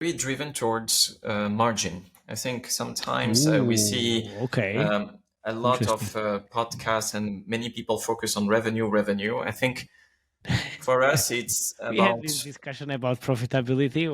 driven towards margin. I think sometimes we see a lot of podcasts and many people focus on revenue. I think for us, it's about... We had this discussion about profitability.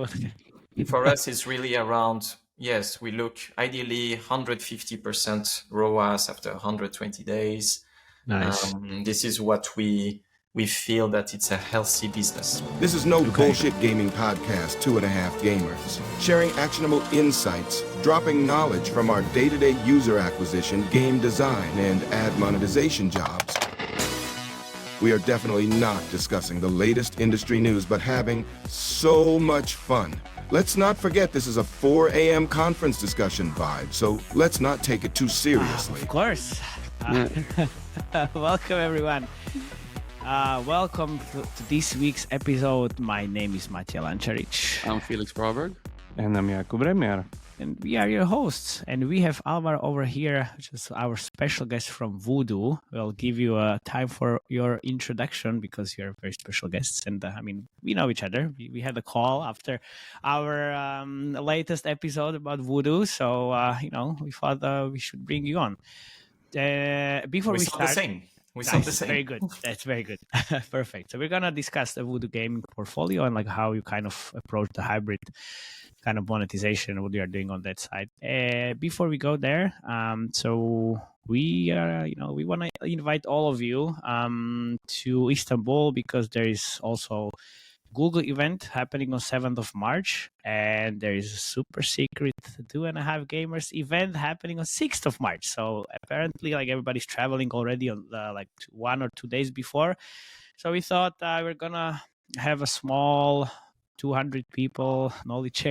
For us, it's really around, yes, we look ideally 150% ROAS after 120 days. Nice. This is what we feel that it's a healthy business. This is no bullshit gaming podcast, 2.5 Gamers. Sharing actionable insights, dropping knowledge from our day-to-day user acquisition, game design, and ad monetization jobs. We are definitely not discussing the latest industry news, but having so much fun. Let's not forget this is a 4 a.m. conference discussion vibe, so let's not take it too seriously. Of course. Welcome, everyone. Welcome to this week's episode. My name is Matej Lancaric. I'm Felix Braberg. And I'm Jakub Remia. And we are your hosts. And we have Alvaro over here, which is our special guest from Voodoo. We'll give you time for your introduction because you're very special guests. And we know each other. We had a call after our latest episode about Voodoo. So, we thought we should bring you on. Before we start... the same. Very good. That's very good. Perfect. So we're going to discuss the Voodoo gaming portfolio and like how you kind of approach the hybrid kind of monetization, what you are doing on that side. Before we go there, so we want to invite all of you to Istanbul because there is also Google event happening on 7th of March, and there is a super secret 2.5 Gamers event happening on 6th of March. So apparently, like everybody's traveling already on 1 or 2 days before. So we thought we're gonna have a small 200 people knowledge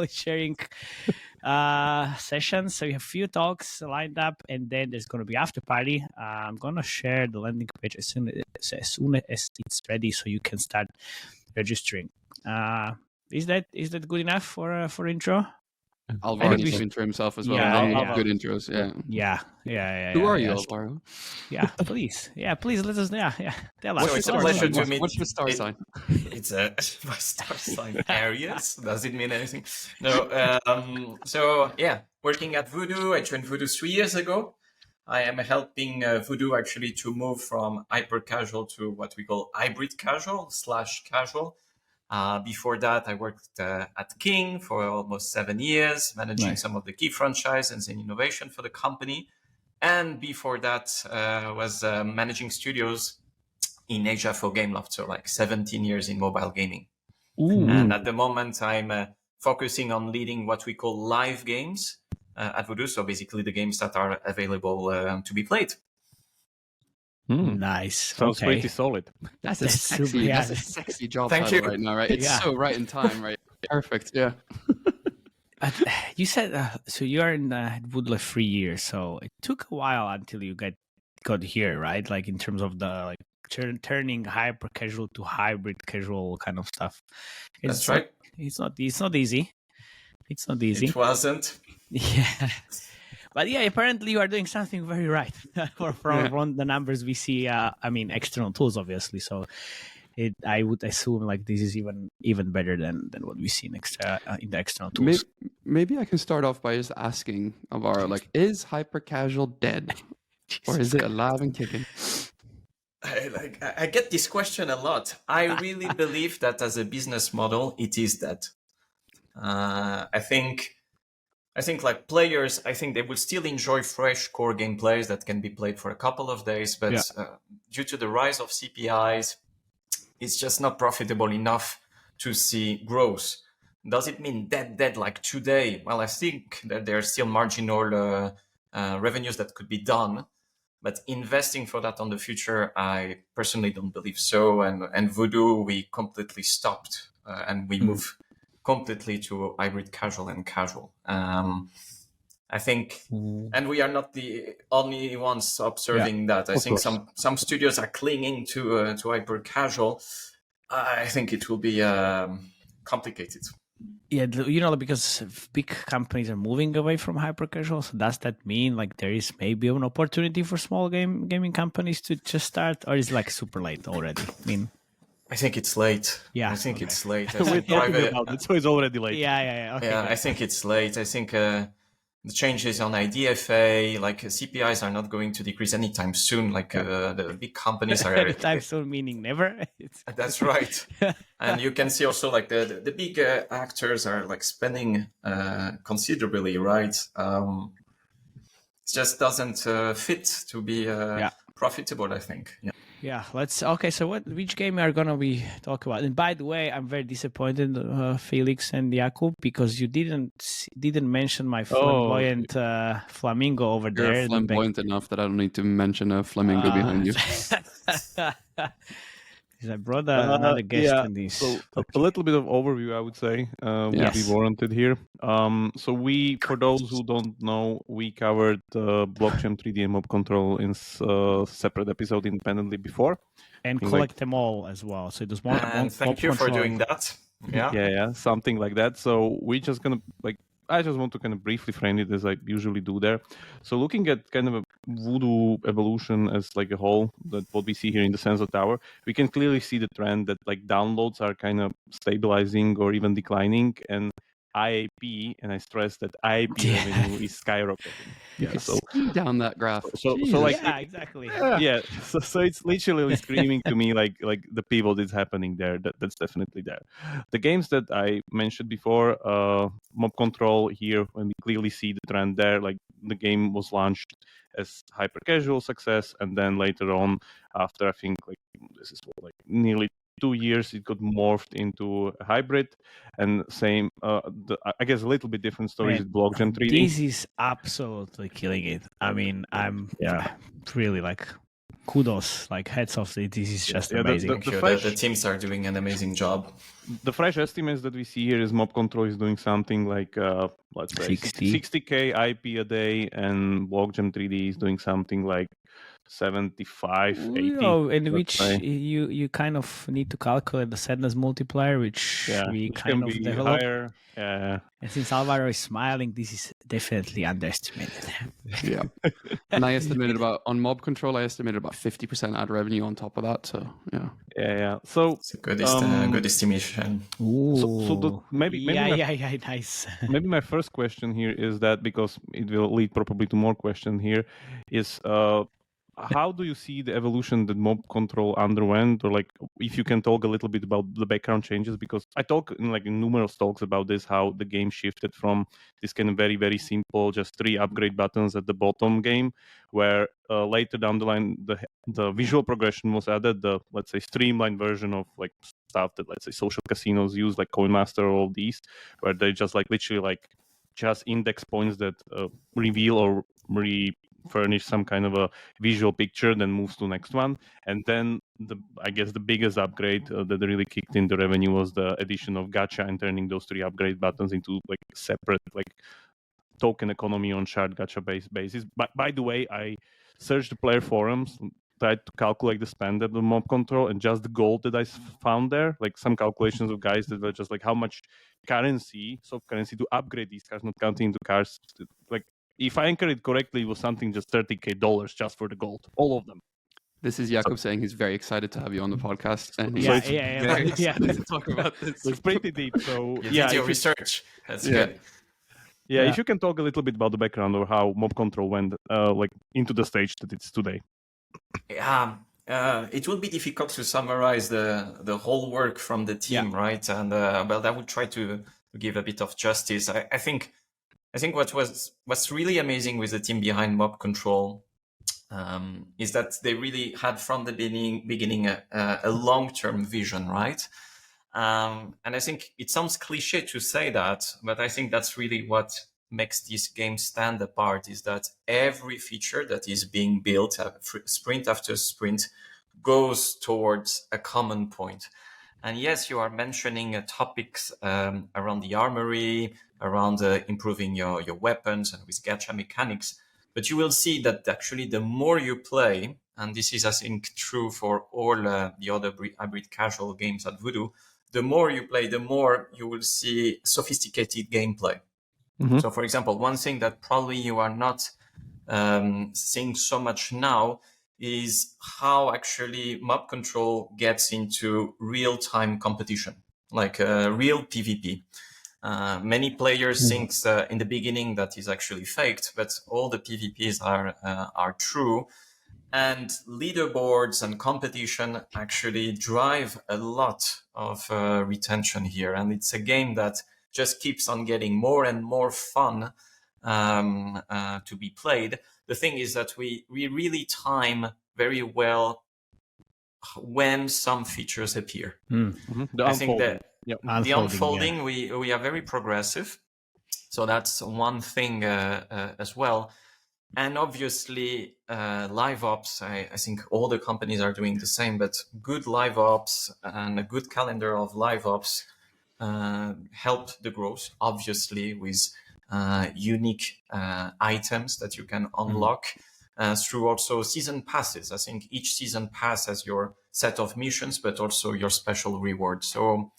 sharing session. So we have a few talks lined up, and then there's gonna be after party. I'm gonna share the landing page as soon as it's ready, so you can start registering. Is that good enough for intro? Alvaro needs to intro himself as well. Yeah. Good intros. Yeah. Who are you, Alvaro? Please. Let us. Tell us. So it's a pleasure to meet. What's your star sign? It's my star sign. Aries. Does it mean anything? No. Working at Voodoo. I joined Voodoo 3 years ago. I am helping Voodoo actually to move from hyper-casual to what we call hybrid casual / casual. Before that, I worked at King for almost 7 years, managing some of the key franchises and innovation for the company. And before that, was managing studios in Asia for Gameloft, so like 17 years in mobile gaming. Ooh. And at the moment, I'm focusing on leading what we call live games at Voodoo, so basically the games that are available to be played. Nice. Sounds pretty solid. That's a sexy job Thank title you. right now, right? It's so right in time, right? Perfect, yeah. You said, so you're in Voodoo 3 years, so it took a while until you got here, right? Like in terms of the turning hyper casual to hybrid casual kind of stuff. That's right. It's not easy. It wasn't. Yeah. But apparently you are doing something very right from the numbers we see. External tools, obviously. So I would assume like this is even better than what we see in the external tools. Maybe I can start off by just asking Alvaro, is hyper casual dead, or is it alive and kicking? I get this question a lot. I really believe that as a business model, it is dead. I think like players, I think they will still enjoy fresh core gameplays that can be played for a couple of days, but due to the rise of CPIs, it's just not profitable enough to see growth. Does it mean dead like today? Well, I think that there are still marginal revenues that could be done, but investing for that on the future, I personally don't believe so. And Voodoo, we completely stopped and we moved completely to hybrid casual and casual. I think, and we are not the only ones observing that. I think some studios are clinging to hyper casual. I think it will be complicated. Yeah, because big companies are moving away from hyper casual. So does that mean like there is maybe an opportunity for small gaming companies to just start, or is it like super late already? I think it's late. Yeah, I think okay. it's late. I We're think talking private. about it, so it's already late. Yeah. Okay. Yeah, good. I think it's late. I think the changes on IDFA, like CPIs, are not going to decrease anytime soon. Like the big companies are. Anytime soon, meaning never. That's right. And you can see also like the big actors are like spending considerably, right? It just doesn't fit to be profitable, I think. Yeah. Yeah, okay. So which game are gonna we talk about? And by the way, I'm very disappointed, Felix and Jakub, because you didn't mention my flamboyant flamingo over You're there. flamboyant enough that I don't need to mention a flamingo behind you. I brought another guest in this. So a little bit of overview, I would say, would be warranted here. So for those who don't know, we covered Blockjam 3D and mob control in separate episode independently before. And collect them all as well. So it was one. And thank you for doing that. Yeah, something like that. So we're just gonna I just want to kind of briefly frame it as I usually do there. So looking at kind of a Voodoo evolution as like a whole, that what we see here in the Sensor Tower, we can clearly see the trend that like downloads are kind of stabilizing or even declining, and IAP, and I stress that IAP revenue is skyrocketing. Yeah, so down that graph. So like exactly. Yeah. So it's literally screaming to me like the pivot is happening there. That's definitely there. The games that I mentioned before, Mob Control here, when we clearly see the trend there, like the game was launched as hyper-casual success, and then later on, after I think like this is like nearly 2 years, it got morphed into a hybrid, and same. I guess a little bit different stories with Blockjam 3D. This is absolutely killing it. I mean, I'm really like kudos, like hats off. This is just amazing. The teams are doing an amazing job. The fresh estimates that we see here is Mob Control is doing something like let's say 60K IP a day, and Blockjam 3D is doing something like 75, 80. In which you kind of need to calculate the sadness multiplier, which we kind of develop. Higher. And since Alvaro is smiling, this is definitely underestimated. Yeah. And I estimated on Mob Control, I estimated about 50% ad revenue on top of that. So yeah. So it's a good estimation. So maybe nice. Maybe my first question here is that, because it will lead probably to more questions here, is how do you see the evolution that Mob Control underwent, or like if you can talk a little bit about the background changes, because I talk in numerous talks about this, how the game shifted from this kind of very, very simple, just 3 upgrade buttons at the bottom game, where later down the line the visual progression was added, the, let's say, streamlined version of like stuff that, let's say, social casinos use, like Coin Master or all these, where they just like literally like just index points that reveal or furnish some kind of a visual picture, then moves to next one. And then I guess the biggest upgrade that really kicked in the revenue was the addition of Gacha and turning those 3 upgrade buttons into like separate like token economy on shared Gacha basis. But by the way, I searched the player forums, tried to calculate the spend at the Mob Control, and just the gold that I found there, like some calculations of guys that were just like how much soft currency to upgrade these cars, not counting into cars, like if I anchor it correctly, it was something just $30K just for the gold, all of them. This is Jakub saying he's very excited to have you on the podcast, and very excited to talk about this. It's pretty deep. So you did your research. That's good. Yeah, if you can talk a little bit about the background or how Mob Control went like into the stage that it's today. Yeah, it will be difficult to summarize the whole work from the team, right? And but I would try to give a bit of justice. I think what's really amazing with the team behind Mob Control is that they really had from the beginning a long-term vision, right? And I think it sounds cliche to say that, but I think that's really what makes this game stand apart, is that every feature that is being built sprint after sprint goes towards a common point. And yes, you are mentioning topics around the armory, around improving your weapons and with gacha mechanics. But you will see that actually the more you play, and this is, I think, true for all the other hybrid casual games at Voodoo, the more you play, the more you will see sophisticated gameplay. Mm-hmm. So, for example, one thing that probably you are not seeing so much now is how actually mob control gets into real-time competition, like real PvP. Many players think in the beginning that is actually faked, but all the PvPs are true. And leaderboards and competition actually drive a lot of retention here. And it's a game that just keeps on getting more and more fun to be played. The thing is that we really time very well when some features appear. I think that the unfolding, we are very progressive. So that's one thing as well. And obviously, live ops, I think all the companies are doing the same, but good live ops and a good calendar of live ops help the growth, obviously, with unique items that you can unlock through also season passes. I think each season pass has your set of missions, but also your special rewards. So,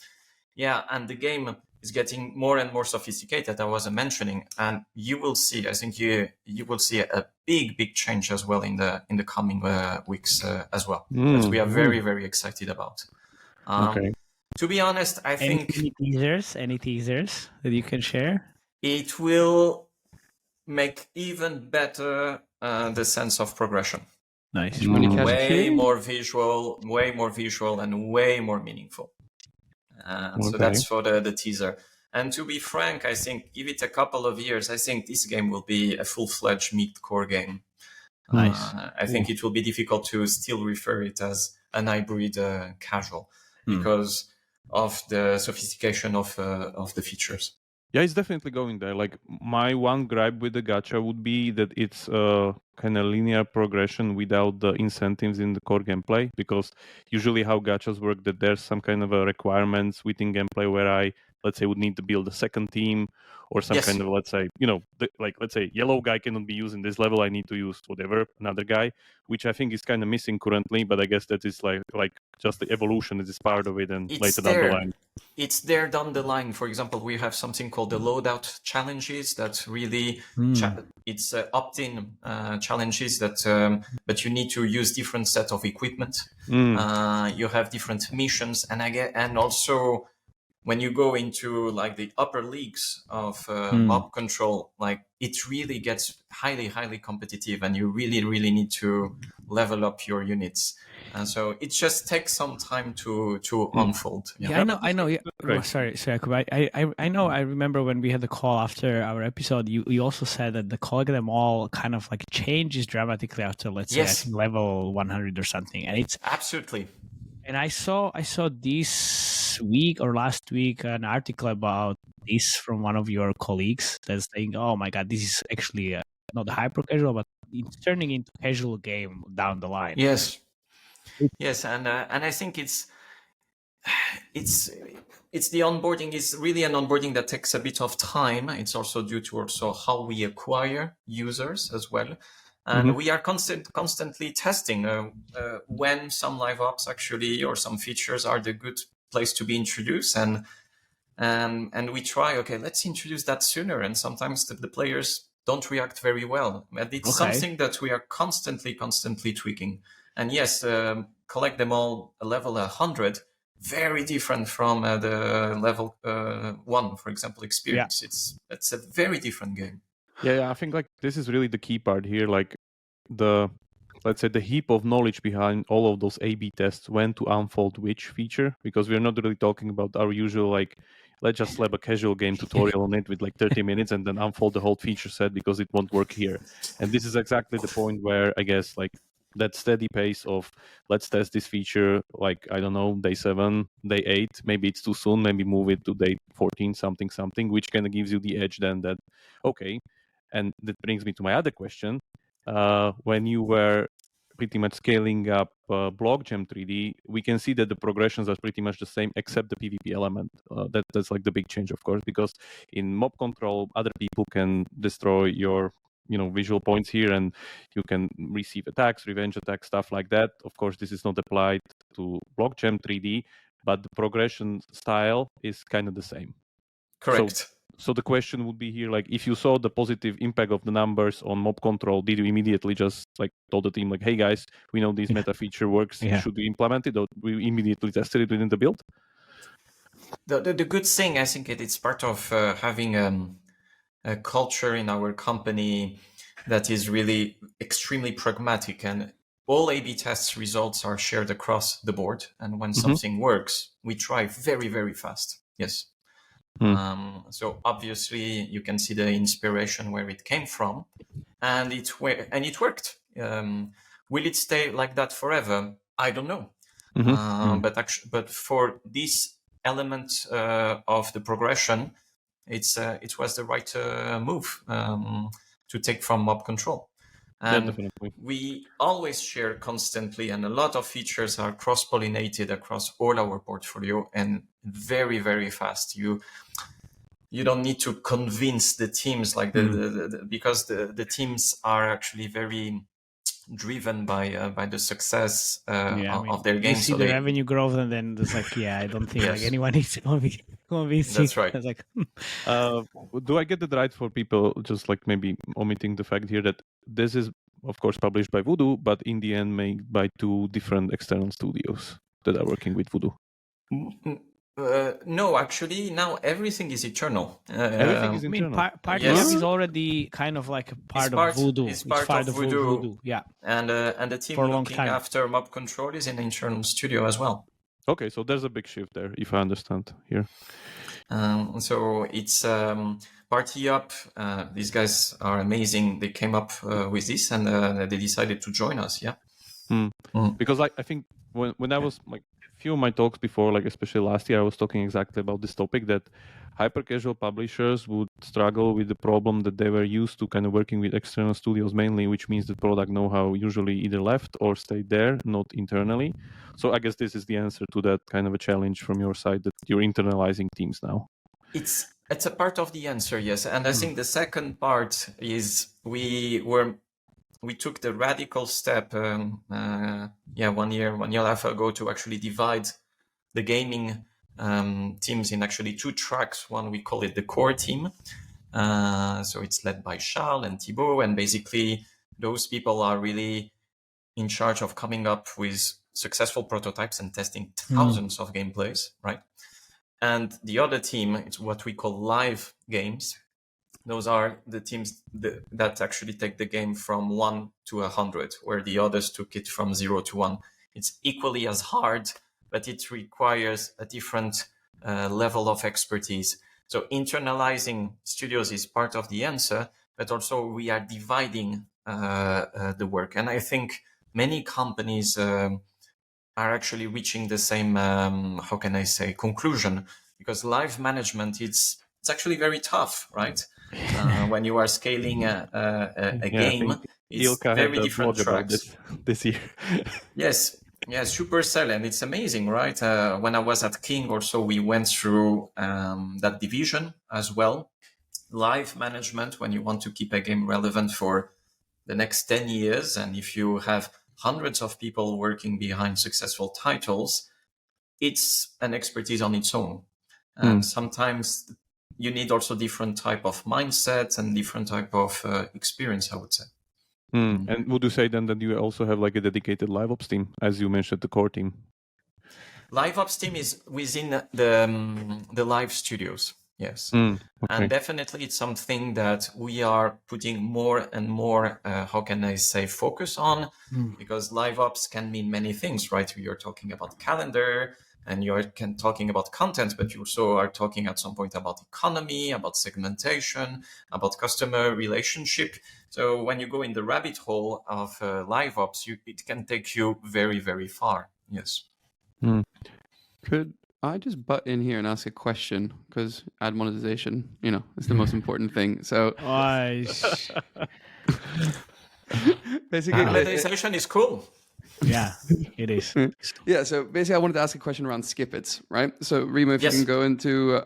yeah, and the game is getting more and more sophisticated, I was mentioning, and you will see, I think you will see a big change as well in the coming weeks as well, that we are very, very excited about. Okay. To be honest, I think... Any teasers that you can share? It will make even better the sense of progression. Nice. Way more visual, and way more meaningful. So that's for the teaser. And to be frank, I think give it a couple of years, I think this game will be a full-fledged mid-core game. Nice. I think it will be difficult to still refer it as an hybrid casual because of the sophistication of the features. Yeah, it's definitely going there. Like my one gripe with the gacha would be that it's kind of linear progression without the incentives in the core gameplay, because usually how gachas work, that there's some kind of a requirements within gameplay where I, let's say, would need to build a second team or some kind of, let's say, let's say yellow guy cannot be used in this level, I need to use whatever, another guy, which I think is kind of missing currently, but I guess that is like just the evolution that is part of it, and It's later there. down the line. It's there down the line. For example, we have something called the loadout challenges that really it's opt-in challenges that but you need to use different set of equipment. You have different missions, and also when you go into like the upper leagues of mob control, like it really gets highly competitive, and you really need to level up your units. And so it just takes some time to unfold. Yeah, I know. Yeah. Oh, sorry, Jakub. I know. I remember when we had the call after our episode. You also said that the collect them all kind of like changes dramatically after, let's say, I think level 100 or something. And it's absolutely. And I saw this week or last week an article about this from one of your colleagues that's saying, "Oh my God, this is actually not hyper casual, but it's turning into casual game down the line." Yes. Yes, and I think it's the onboarding is really an onboarding that takes a bit of time. It's also due to also how we acquire users as well, and we are constantly testing when some live ops actually or some features are the good place to be introduced, and we try. Okay, let's introduce that sooner, and sometimes the players don't react very well, but it's something that we are constantly tweaking. And yes, collect them all level 100, very different from the level 1, for example, experience. Yeah. It's a very different game. Yeah, I think like this is really the key part here. Like let's say the heap of knowledge behind all of those A/B tests, when to unfold which feature, because we're not really talking about our usual like, let's just slap a casual game tutorial on it with like 30 minutes and then unfold the whole feature set because it won't work here. And this is exactly the point where I guess like that steady pace of let's test this feature, like, I don't know, day 7, day 8, maybe it's too soon, maybe move it to day 14, something, which kind of gives you the edge then that, okay. And that brings me to my other question. When you were pretty much scaling up Blockjam 3D, we can see that the progressions are pretty much the same except the PvP element. That's like the big change, of course, because in mob control, other people can destroy your visual points here, and you can receive attacks, revenge attacks, stuff like that. Of course, this is not applied to Blockjam 3D, but the progression style is kind of the same. Correct. So the question would be here, like, if you saw the positive impact of the numbers on mob control, did you immediately just like told the team like, hey guys, we know this meta feature works, should we implement it, or we immediately tested it within the build? The good thing, I think it's part of having a culture in our company that is really extremely pragmatic, and all A/B test results are shared across the board. And when something works, we try very, very fast. Yes. So obviously you can see the inspiration where it came from, and it worked. Will it stay like that forever? I don't know. But for this element of the progression, it was the right move to take from mob control. And we always share constantly, and a lot of features are cross-pollinated across all our portfolio, and very, very fast. You don't need to convince the teams like because the teams are actually very driven by the success of their games. You see the revenue growth, and then it's like, I don't think like anyone needs to convince That's right. It's like, do I get it right for people just like maybe omitting the fact here that this is of course published by Voodoo, but in the end made by two different external studios that are working with Voodoo? No, actually, now everything is eternal. Everything is internal. Part is already kind of like a part of Voodoo. It's part of Voodoo. Yeah. And the team looking after mob control is in an internal studio as well. Okay, so there's a big shift there, if I understand here. So it's Party Up. These guys are amazing. They came up with this, and they decided to join us. Yeah. Because I think when I was like few of my talks before, like especially last year, I was talking exactly about this topic, that hyper-casual publishers would struggle with the problem that they were used to kind of working with external studios mainly, which means the product know-how usually either left or stayed there, not internally. So I guess this is the answer to that kind of a challenge from your side, that you're internalizing teams now. It's a part of the answer, yes. And I think the second part is we took the radical step 1 year and a half ago to actually divide the gaming teams in actually two tracks. One, we call it the core team. So it's led by Charles and Thibaut, and basically those people are really in charge of coming up with successful prototypes and testing thousands of gameplays, right? And the other team, it's what we call live games. Those are the teams that actually take the game from 1 to 100, where the others took it from 0 to 1. It's equally as hard, but it requires a different level of expertise. So internalizing studios is part of the answer, but also we are dividing the work. And I think many companies are actually reaching the same, conclusion, because live management, it's actually very tough, right? When you are scaling a game, it's very different tracks. This year. Yes, Supercell, and it's amazing, right? When I was at King also, we went through that division as well. Live management, when you want to keep a game relevant for the next 10 years, and if you have hundreds of people working behind successful titles, it's an expertise on its own. And sometimes you need also different type of mindsets and different type of experience, I would say. And would you say then that you also have like a dedicated live ops team, as you mentioned, the core team? Live ops team is within the live studios, yes. Okay. And definitely it's something that we are putting more and more, focus on, because live ops can mean many things, right? You're talking about calendar, and you're talking about content, but you also are talking at some point about economy, about segmentation, about customer relationship. So when you go in the rabbit hole of live ops, it can take you very, very far. Yes. Could I just butt in here and ask a question? Because ad monetization, is the most important thing. So Oh, basically, monetization is cool. Yeah, it is. Yeah, so basically I wanted to ask a question around skip-its, right? So Remo, if Yes. you can go into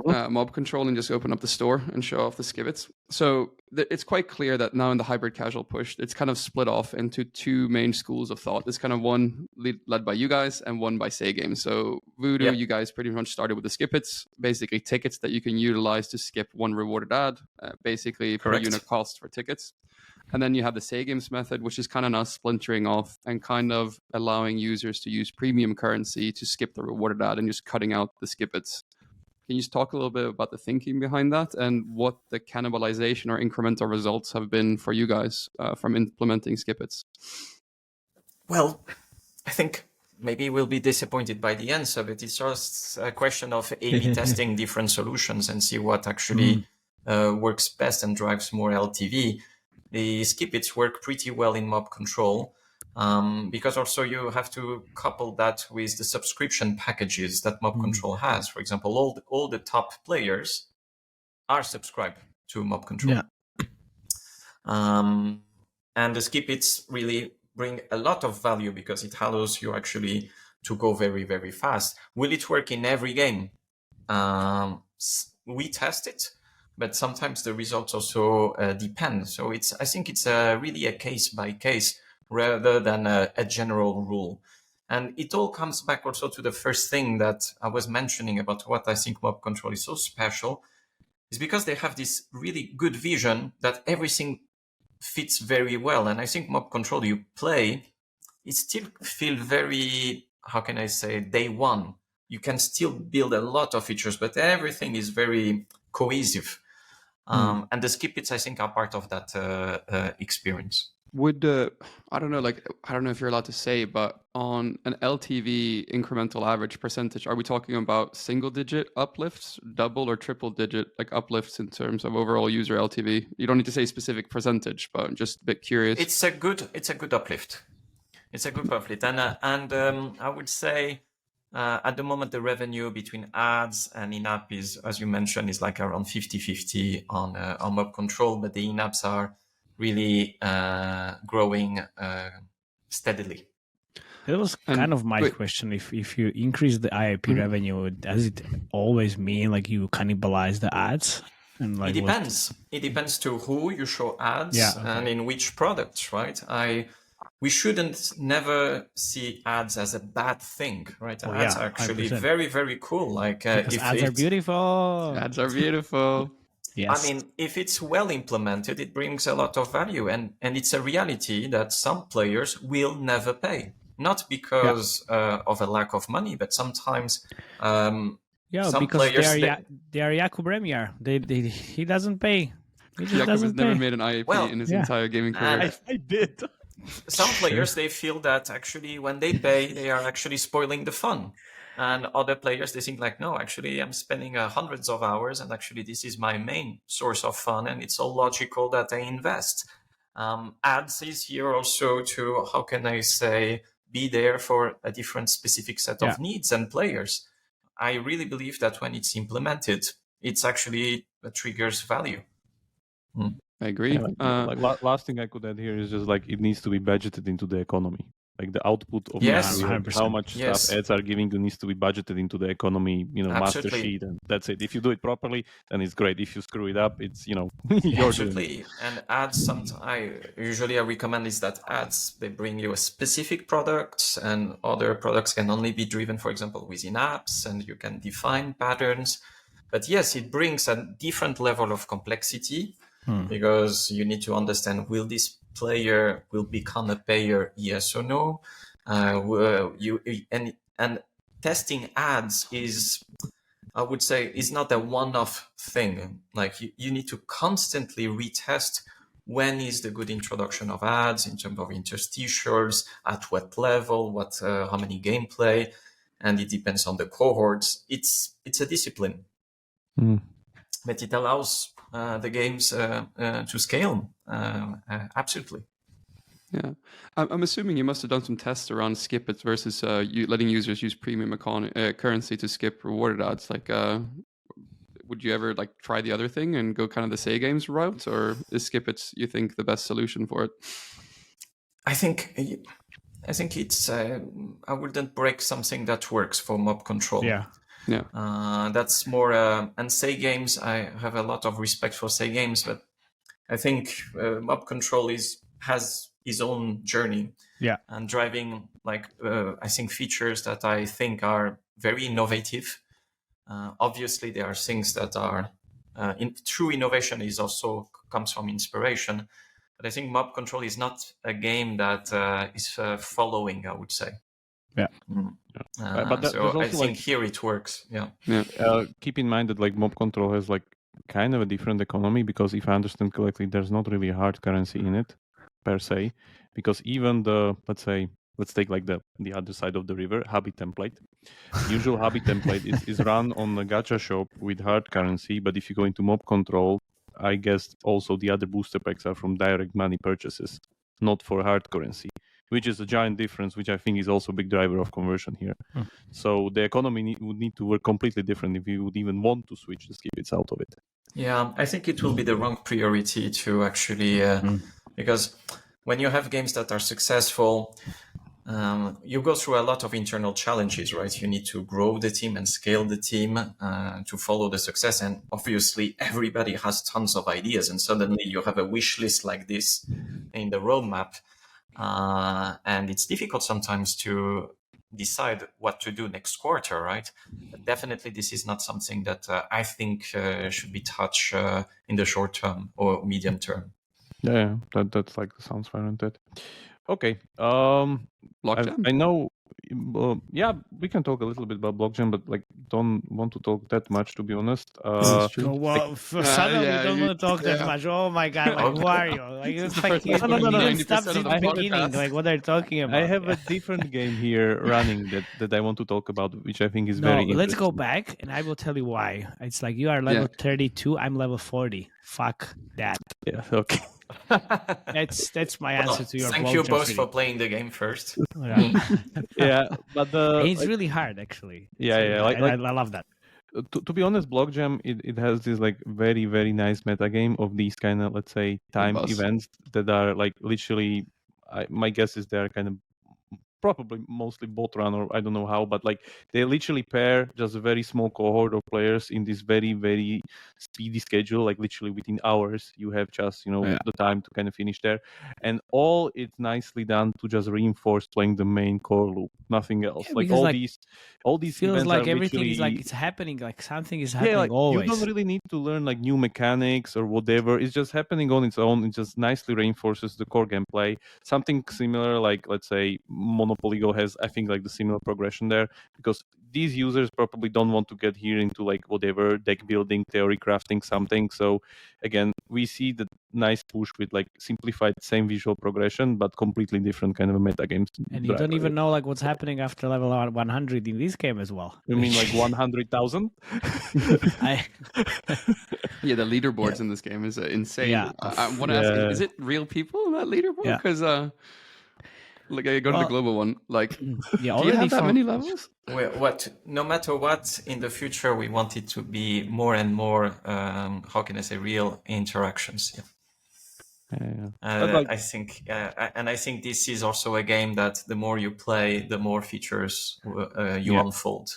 mob control and just open up the store and show off the skip-its. So it's quite clear that now in the hybrid casual push, it's kind of split off into two main schools of thought. There's kind of one led by you guys and one by Say Games. So Voodoo, Yep. you guys pretty much started with the skip-its, basically tickets that you can utilize to skip one rewarded ad, basically per Correct. unit cost for tickets. And then you have the Say Games method, which is kind of now splintering off and kind of allowing users to use premium currency to skip the rewarded ad and just cutting out the skip-its. Can you just talk a little bit about the thinking behind that and what the cannibalization or incremental results have been for you guys from implementing skip-its? Well, I think maybe we'll be disappointed by the answer, but it's just a question of A/B testing different solutions and see what actually works best and drives more LTV. The skip-its work pretty well in mob control because also you have to couple that with the subscription packages that mob control has. For example, all the top players are subscribed to mob control. Yeah. And the skip-its really bring a lot of value because it allows you actually to go very, very fast. Will it work in every game? We test it, but sometimes the results also depend. So I think it's really a case by case rather than a general rule. And it all comes back also to the first thing that I was mentioning about what I think mob control is so special, is because they have this really good vision that everything fits very well. And I think mob control you play, it still feel very, how can I say, day one. You can still build a lot of features, but everything is very cohesive. And the skip-its, I think, are part of that experience. Would I don't know if you're allowed to say, but on an LTV incremental average percentage, are we talking about single-digit uplifts, double or triple-digit like uplifts in terms of overall user LTV? You don't need to say specific percentage, but I'm just a bit curious. It's a good uplift. It's a good uplift, and I would say at the moment the revenue between ads and in-app is, as you mentioned, is like around 50-50 on mob control, but the in-apps are really growing steadily. That was kind of my question. If you increase the IAP revenue, does it always mean like you cannibalize the ads? And like it depends. It depends to who you show ads and in which products, right? We shouldn't never see ads as a bad thing, right? Ads are actually 100%. Very, very cool. Like if ads are beautiful. Ads are beautiful. Yes. I mean, if it's well implemented, it brings a lot of value, and it's a reality that some players will never pay, not because of a lack of money, but sometimes some because players they are Jakub Remia. He doesn't pay. He just Jakub has never made an IAP in his entire gaming career. I did. Some players, they feel that actually when they pay, they are actually spoiling the fun. And other players, they think like, no, actually I'm spending hundreds of hours and actually this is my main source of fun and it's all logical that I invest. Ads is here also to, how can I say, be there for a different specific set of needs and players. I really believe that when it's implemented, it's actually triggers value. I agree. Last thing I could add here is just like it needs to be budgeted into the economy. Like the output of how much stuff ads are giving you needs to be budgeted into the economy, master sheet, and that's it. If you do it properly, then it's great. If you screw it up, it's you're absolutely. And ads, I recommend is that ads, they bring you a specific product, and other products can only be driven, for example, within apps, and you can define patterns. But yes, it brings a different level of complexity because you need to understand, will this player will become a payer, yes or no? And testing ads is, I would say, is not a one-off thing. Like you need to constantly retest when is the good introduction of ads in terms of interstitials, at what level, how many gameplay, and it depends on the cohorts. It's a discipline, but it allows the games to scale. Absolutely. Yeah, I'm assuming you must have done some tests around skip-its versus letting users use premium currency to skip rewarded ads. Like, would you ever like try the other thing and go kind of the Say Games route, or is skip-its, you think, the best solution for it? I think I think it's. I wouldn't break something that works for mob control. Yeah. That's more. And Say Games, I have a lot of respect for Say Games, but I think mob control has his own journey. Yeah. And driving I think features that I think are very innovative. Obviously, there are things that are true innovation is also comes from inspiration. But I think mob control is not a game that is following, I would say. Yeah. But so I think here it works. Yeah. Keep in mind that like mob control has like kind of a different economy, because if I understand correctly, there's not really a hard currency in it per se, because even the, let's take like the other side of the river, hobby template. Usual hobby template is run on the gacha shop with hard currency, but if you go into mob control, I guess also the other booster packs are from direct money purchases, not for hard currency, which is a giant difference, which I think is also a big driver of conversion here. So the economy would need to work completely different if you would even want to switch the skibits out of it. Yeah, I think it will be the wrong priority to actually, because when you have games that are successful, you go through a lot of internal challenges, right? You need to grow the team and scale the team to follow the success. And obviously, everybody has tons of ideas. And suddenly you have a wish list like this in the roadmap. And it's difficult sometimes to decide what to do next quarter, right? But definitely, this is not something that I think should be touched in the short term or medium term. Yeah, that's like sounds fair and that. Okay. Blockjam? I know. Yeah, we can talk a little bit about Blockjam, but like don't want to talk that much, to be honest. Suddenly yeah, don't you- want to talk that yeah. much. Oh my god! Like, who are you? Like, it's like you No. didn't stop 90% since of the the beginning. podcast. Like, what are you talking about? I have a different game here running that I want to talk about, which I think is No, very let's go interesting. back, and I will tell you why. It's like you are level 32. I'm level 40. Fuck that. Yeah. Okay. That's my answer to your. Thank you Blockjam both feeling. for playing the game first. Yeah. Yeah, but And it's really hard, actually. Yeah. I love that. To be honest, Blockjam it has this like very very nice metagame of these kind of, let's say, time Boss. events that are like literally. My guess is they're kind of probably mostly bot run, or I don't know how, but like they literally pair just a very small cohort of players in this very very speedy schedule. Like literally within hours, you have just the time to kind of finish there, and all it's nicely done to just reinforce playing the main core loop, nothing else. Yeah, like because, all these feels events like are everything is like literally- it's happening. Like something is happening like always. you don't really need to learn like new mechanics or whatever. It's just happening on its own. It just nicely reinforces the core gameplay. Something similar, like let's say Monopoly Go has, I think, like the similar progression there, because these users probably don't want to get here into like whatever deck building, theory crafting, something. So again, we see the nice push with like simplified same visual progression, but completely different kind of a metagame. And you don't even know like what's happening after level 100 in this game as well. You mean like 100,000? Yeah, the leaderboards in this game is insane. Yeah. I want to ask you, is it real people in that leaderboard? Yeah. Because like I go to the global one. Like, Yeah, do you have that many levels? No matter what, in the future, we want it to be more and more, how can I say, real interactions. Yeah. I think, and I think this is also a game that the more you play, the more features you unfold.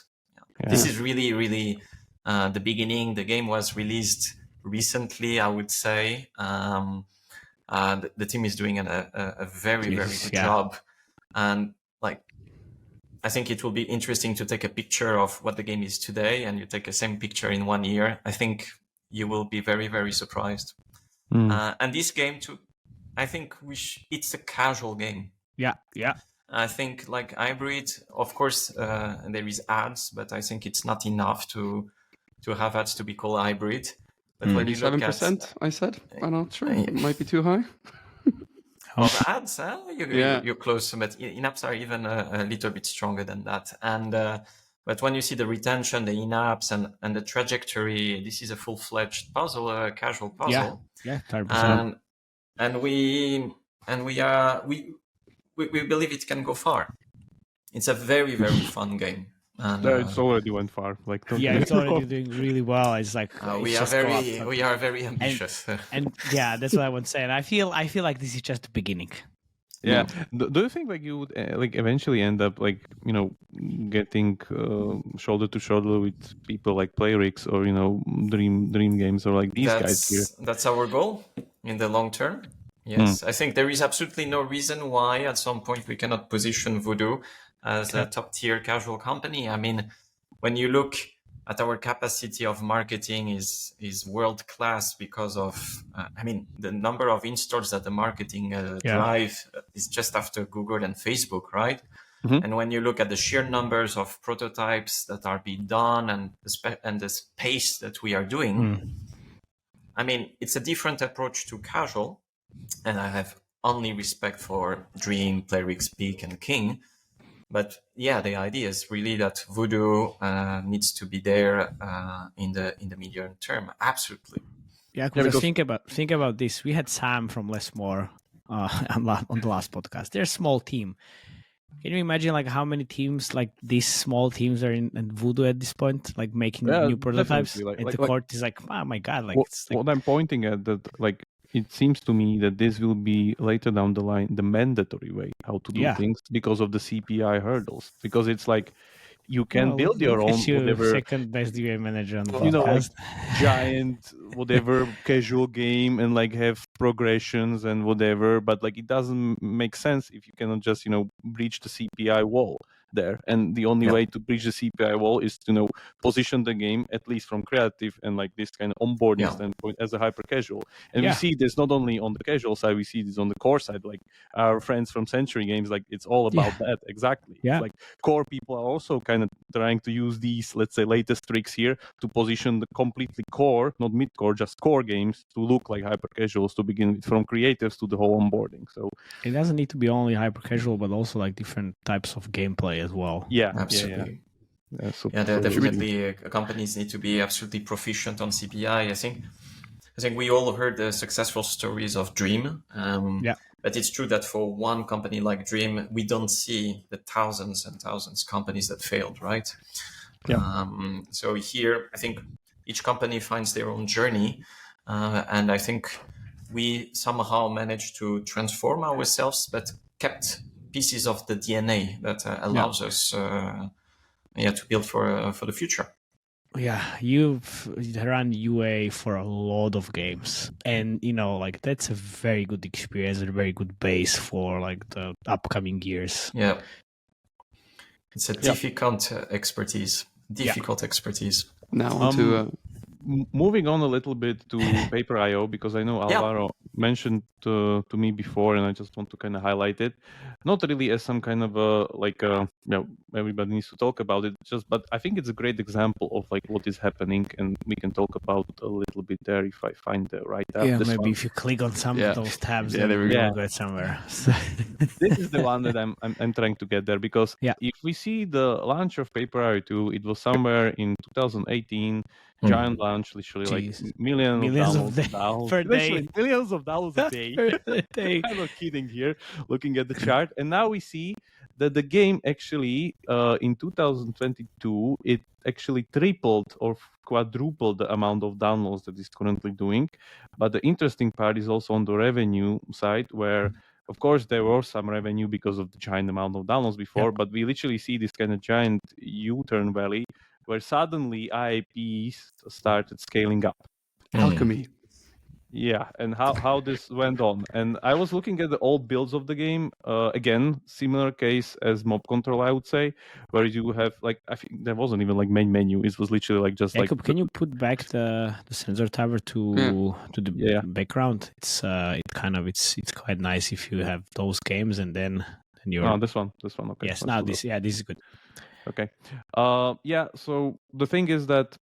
Yeah. This is really, really the beginning. The game was released recently, I would say. The team is doing a very, very good job. And like, I think it will be interesting to take a picture of what the game is today, and you take the same picture in 1 year. I think you will be very, very surprised. And this game too, I think it's a casual game. Yeah. I think like hybrid, of course, there is ads, but I think it's not enough to have ads to be called hybrid. But when you look at 7%, I said. I'm not sure. It might be too high. of ads, you're close, but in-apps are even a little bit stronger than that. And but when you see the retention, the in-apps, and the trajectory, this is a full-fledged puzzle, a casual puzzle. Yeah, 100%. And we believe it can go far. It's a very, very fun game. And, It's already went far. Like it's already doing really well. It's like we are very ambitious. and yeah, that's what I want to say. And I feel like this is just the beginning. Yeah. Do you think like you would like eventually end up like getting shoulder to shoulder with people like Playrix or Dream Games or like these guys here? That's our goal in the long term. Yes, I think there is absolutely no reason why at some point we cannot position Voodoo as a top tier casual company. I mean, when you look at our capacity of marketing is world class because of the number of installs that the marketing drive is just after Google and Facebook, right? And when you look at the sheer numbers of prototypes that are being done and the pace that we are doing, I mean, it's a different approach to casual, and I have only respect for Dream, Playrix, Peak, and King. But yeah, the idea is really that Voodoo needs to be there in the medium term. Absolutely. Yeah, because think about this. We had Sam from Lessmore on the last podcast. They're a small team. Can you imagine like how many teams like these small teams are in Voodoo at this point, like making new prototypes? And the court is like, oh my god! Like what I'm pointing at that like. It seems to me that this will be later down the line the mandatory way how to do things because of the CPI hurdles. Because it's like you can build your own whatever second best UA manager on the podcast. Like giant whatever casual game and like have progressions and whatever, but like it doesn't make sense if you cannot just breach the CPI wall there. And the only way to breach the CPI wall is to position the game, at least from creative and like this kind of onboarding standpoint, as a hyper casual. And we see this not only on the casual side, we see this on the core side. Like our friends from Century Games, like it's all about that exactly. It's like core people are also kind of trying to use these, let's say, latest tricks here to position the completely core, not mid-core, just core games to look like hyper casuals to begin with, from creatives to the whole onboarding. So it doesn't need to be only hyper casual, but also like different types of gameplay as well. Yeah, absolutely. Yeah, definitely. Companies need to be absolutely proficient on CPI. I think we all heard the successful stories of Dream. But it's true that for one company like Dream, we don't see the thousands and thousands of companies that failed, right? So here, I think each company finds their own journey. And I think we somehow managed to transform ourselves, but kept pieces of the DNA that allows us to build for the future. Yeah, you've run UA for a lot of games, and like that's a very good experience and a very good base for like the upcoming years. Yeah, it's a difficult expertise. Expertise. Now to moving on a little bit to Paper.io, because I know Alvaro mentioned to me before, and I just want to kind of highlight it, not really as some kind of everybody needs to talk about it, but I think it's a great example of like what is happening, and we can talk about a little bit there if I find the right tab. Yeah, maybe if you click on some of those tabs, then we will go somewhere. This is the one that I'm trying to get there, because if we see the launch of Paper.io 2, it was somewhere in 2018. Giant launch, literally like millions of dollars per day. Millions of dollars a day. I'm not kidding here, looking at the chart. And now we see that the game actually, in 2022, it actually tripled or quadrupled the amount of downloads that it's currently doing. But the interesting part is also on the revenue side, where of course there was some revenue because of the giant amount of downloads before, but we literally see this kind of giant U-turn valley where suddenly IAPs started scaling up. Alchemy. Yeah, and how this went on. And I was looking at the old builds of the game. Again, similar case as Mob Control, I would say, where you have like, I think there wasn't even like main menu. It was literally like just Jakub, like. Can you put back the sensor tower to the background? It's it's quite nice if you have those games and then you're. Oh, this one. Okay. Yes, now this is good. Okay. So the thing is that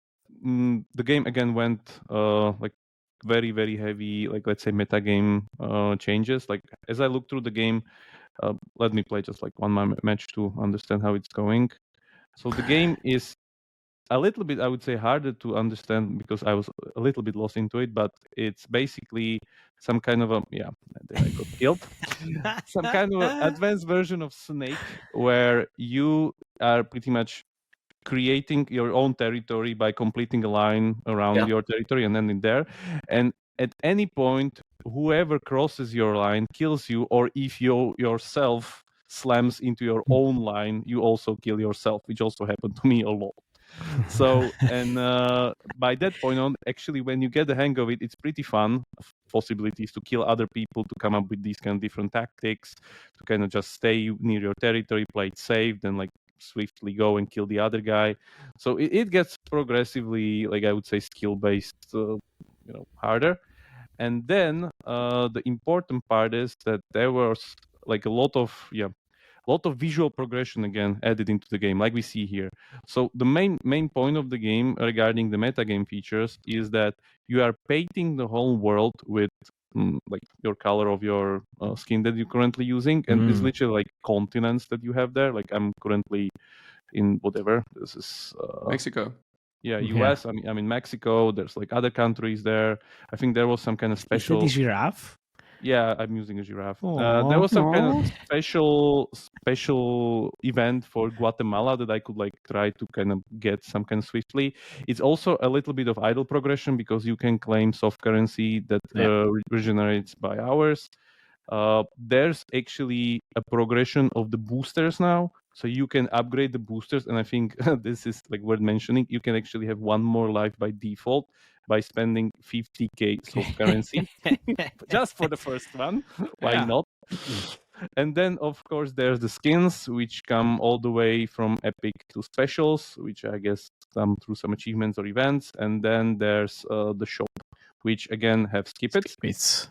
the game again went like very, very heavy, like let's say metagame changes. Like as I look through the game, let me play just like one match to understand how it's going. So the game is a little bit, I would say, harder to understand because I was a little bit lost into it, but it's basically some kind of I got killed. Some kind of an advanced version of Snake where you are pretty much creating your own territory by completing a line around your territory and then in there. And at any point whoever crosses your line kills you, or if you yourself slams into your own line, you also kill yourself, which also happened to me a lot. So, and by that point on, actually, when you get the hang of it, it's pretty fun. Possibilities to kill other people, to come up with these kind of different tactics, to kind of just stay near your territory, play it safe, then like swiftly go and kill the other guy. So it gets progressively, like I would say, skill-based, harder. And then the important part is that there was like a lot of visual progression again added into the game, like we see here. So the main point of the game regarding the metagame features is that you are painting the whole world with like your color of your skin that you're currently using, and it's literally like continents that you have there. Like I'm currently in whatever this is, Mexico. Yeah, US. Yeah. I'm in Mexico. There's like other countries there. I think there was some kind of special. Is that the giraffe? Yeah, I'm using a giraffe. There was some kind of special event for Guatemala that I could like try to kind of get some kind of swiftly. It's also a little bit of idle progression because you can claim soft currency that regenerates by hours. There's actually a progression of the boosters now. So you can upgrade the boosters, and I think this is like worth mentioning. You can actually have one more life by default by spending 50k soft currency just for the first one. Why not? And then, of course, there's the skins, which come all the way from epic to specials, which I guess come through some achievements or events. And then there's the shop, which again have skip-its.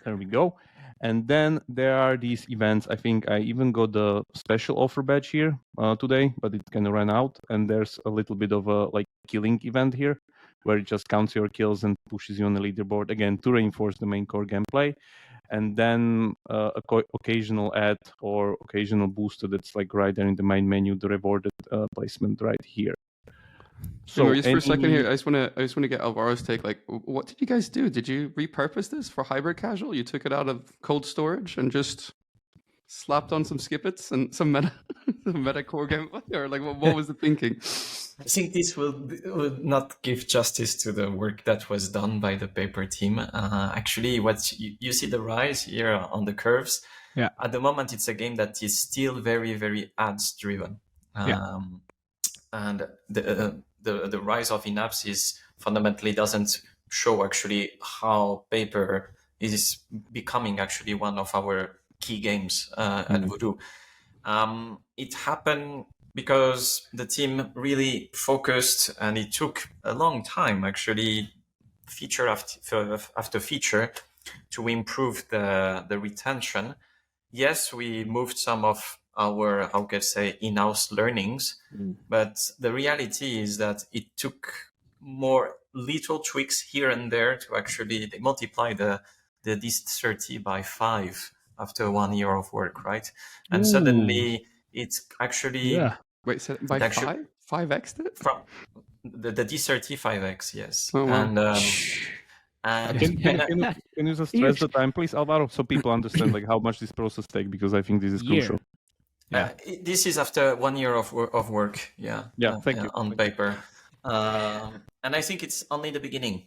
There we go. And then there are these events. I think I even got the special offer badge here today, but it kind of ran out. And there's a little bit of a like killing event here, where it just counts your kills and pushes you on the leaderboard again to reinforce the main core gameplay. And then occasional ad or occasional booster that's like right there in the main menu, the rewarded placement right here. So just for a second here, I just want to get Alvaro's take. Like, what did you guys do? Did you repurpose this for Hypercasual? You took it out of cold storage and just slapped on some skip-its and some meta core gameplay, or like what was the thinking? I think this will not give justice to the work that was done by the paper team. Actually, what you see the rise here on the curves. Yeah. At the moment, it's a game that is still very, very ads driven. And the rise of in-apps is fundamentally doesn't show actually how paper is becoming actually one of our key games at Voodoo. It happened because the team really focused, and it took a long time actually, feature after feature, to improve the retention. Yes, we moved some of our, how can I say, in-house learnings, but the reality is that it took more little tweaks here and there to actually multiply the this30 by 5 after 1 year of work, right? And suddenly it's actually wait, so by 5x it? From the D30 5x, yes. Oh, wow. And can you just stress the time, please, Alvaro, so people understand like how much this process takes, because I think this is crucial. This is after 1 year of work, thank you. On paper. And I think it's only the beginning,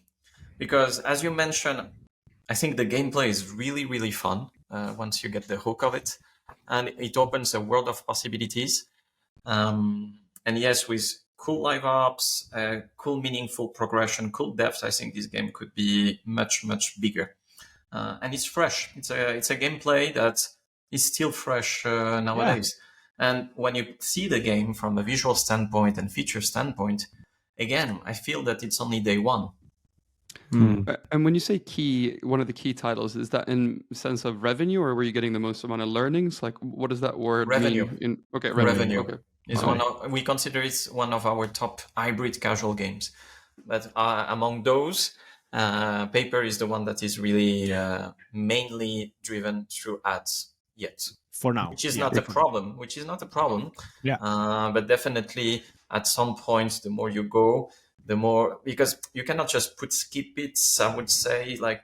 because as you mentioned, I think the gameplay is really, really fun once you get the hook of it, and it opens a world of possibilities. And yes, with cool live ops, cool meaningful progression, cool depth, I think this game could be much, much bigger. And it's fresh. It's a gameplay that is still fresh nowadays. And when you see the game from a visual standpoint and feature standpoint, again, I feel that it's only day one. And when you say key, one of the key titles, is that in sense of revenue, or were you getting the most amount of learnings? Like, what does that word revenue mean? Revenue. Okay. Is we consider it one of our top hybrid casual games. But among those, paper is the one that is really mainly driven through ads yet. For now. Which is not a problem. But definitely at some point, the more you go, the more, because you cannot just put skip-its, I would say, like,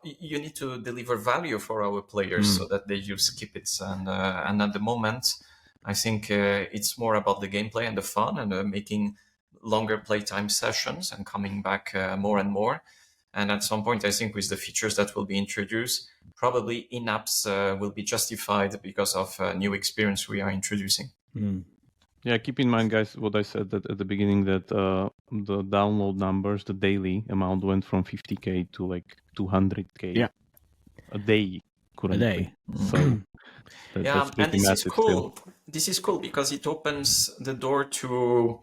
you need to deliver value for our players so that they use skip-its. And at the moment, I think it's more about the gameplay and the fun and making longer playtime sessions and coming back more and more. And at some point, I think with the features that will be introduced, probably in-apps will be justified because of new experience we are introducing. Yeah, keep in mind, guys, what I said at the beginning, that the download numbers, the daily amount went from 50K to like 200K a day currently. So that's pretty and this is massive cool. still. This is cool because it opens the door to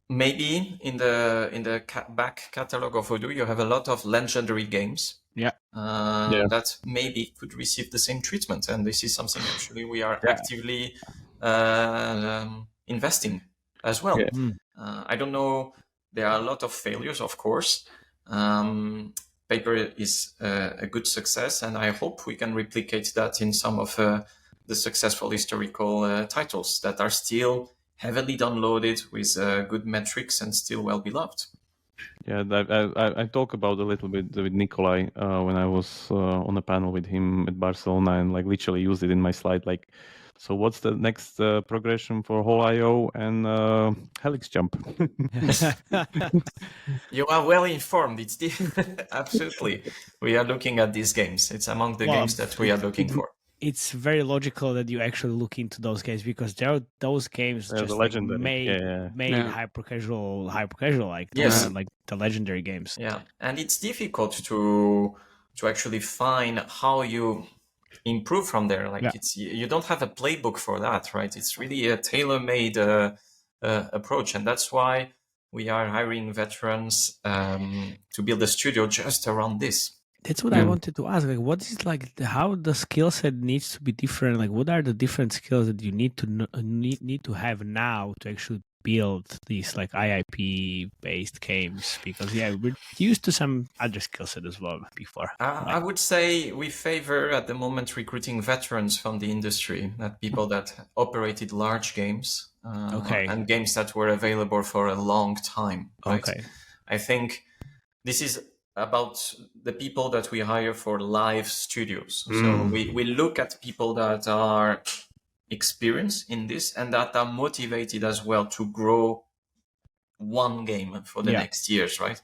maybe in the back catalog of Voodoo, you have a lot of legendary games. That maybe could receive the same treatment, and this is something actually we are actively investing as well. I don't know. There are a lot of failures, of course. Paper is a good success, and I hope we can replicate that in some of the successful historical titles that are still heavily downloaded with good metrics and still well beloved. Yeah, I talk about a little bit with Nikolai when I was on a panel with him at Barcelona, and like literally used it in my slide. Like, so what's the next progression for Whole.io and Helix Jump? You are well informed. It's absolutely. We are looking at these games. It's among the games that we are looking for. It's very logical that you actually look into those games because there are those games just like made hyper-casual, like like the legendary games. Yeah, and it's difficult to actually find how you improve from there. Like you don't have a playbook for that, right? It's really a tailor-made approach, and that's why we are hiring veterans to build a studio just around this. That's what I wanted to ask. Like, what is like how the skill set needs to be different? Like, what are the different skills that you need to have now to actually build these like IAP-based games? Because we're used to some other skill set as well before. I would say we favor at the moment recruiting veterans from the industry, that people that operated large games, and games that were available for a long time. Right? I think this is about the people that we hire for live studios. So we look at people that are experienced in this and that are motivated as well to grow one game for the next years, right?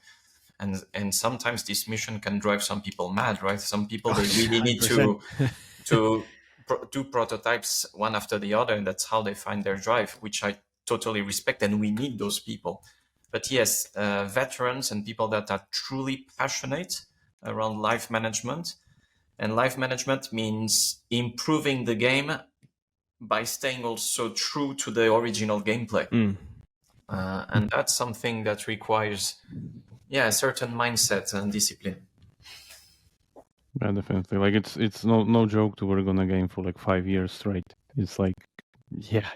And sometimes this mission can drive some people mad, right? Some people, they really need to do prototypes one after the other, and that's how they find their drive, which I totally respect, and we need those people. But yes, veterans and people that are truly passionate around life management. And life management means improving the game by staying also true to the original gameplay. And that's something that requires a certain mindset and discipline. Yeah, definitely. Like it's no joke to work on a game for like 5 years straight. It's like,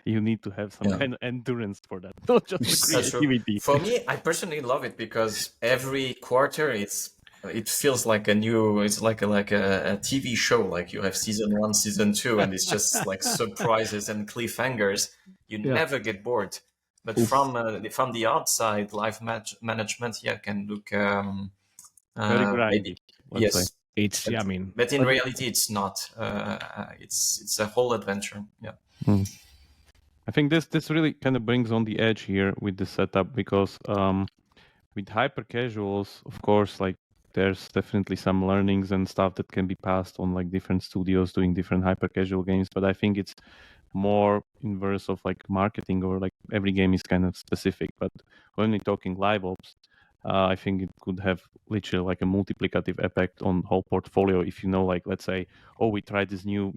you need to have some kind of endurance for that, not just the creativity. For me, I personally love it because every quarter it feels like it's like a TV show. Like you have season 1, season 2, and it's just like surprises and cliffhangers. You never get bored. But from the outside, life management can look very grindy. Yes, it's but in reality, it's not. It's a whole adventure. Yeah. I think this really kind of brings on the edge here with the setup, because with hyper casuals, of course, like there's definitely some learnings and stuff that can be passed on like different studios doing different hyper casual games. But I think it's more inverse of like marketing, or like every game is kind of specific. But when we're talking live ops, I think it could have literally like a multiplicative effect on whole portfolio. If like, let's say, we tried this new,